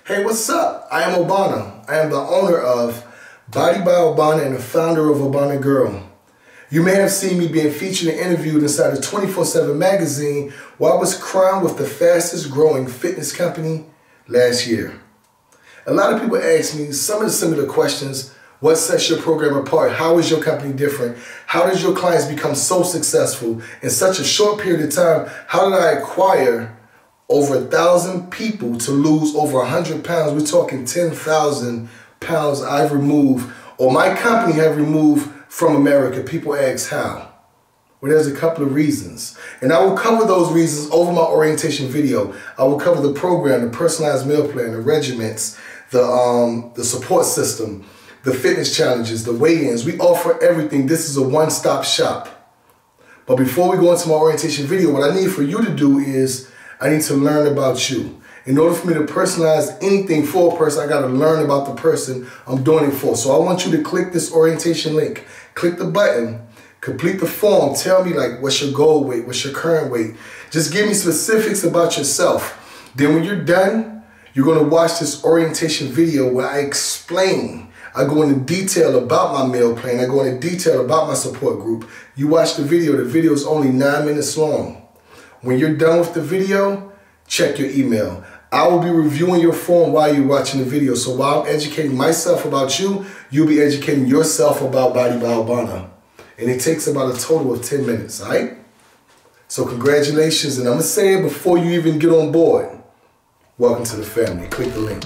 Hey, what's up? I am Obana. I am the owner of Body by Obana and the founder of Obana Girl. You may have seen me being featured and interviewed inside of 24/7 magazine where I was crowned with the fastest growing fitness company last year. A lot of people ask me some of the similar questions. What sets your program apart? How is your company different? How does your clients become so successful in such a short period of time? How did I acquire over 1,000 people to lose over 100 pounds? We're talking 10,000 pounds I've removed, or my company have removed from America. People ask how. Well, there's a couple of reasons. And I will cover those reasons over my orientation video. I will cover the program, the personalized meal plan, the regiments, the support system, the fitness challenges, the weigh-ins. We offer everything. This is a one-stop shop. But before we go into my orientation video, what I need for you to do is I need to learn about you. In order for me to personalize anything for a person, I got to learn about the person I'm doing it for. So I want you to click this orientation link. Click the button, complete the form. Tell me like what's your goal weight, what's your current weight. Just give me specifics about yourself. Then when you're done, you're going to watch this orientation video where I explain. I go into detail about my meal plan. I go into detail about my support group. You watch the video. The video is only 9 minutes long. When you're done with the video, check your email. I will be reviewing your form while you're watching the video. So while I'm educating myself about you, you'll be educating yourself about Body by Obana. And it takes about a total of 10 minutes, all right? So congratulations, and I'm gonna say it before you even get on board. Welcome to the family. Click the link.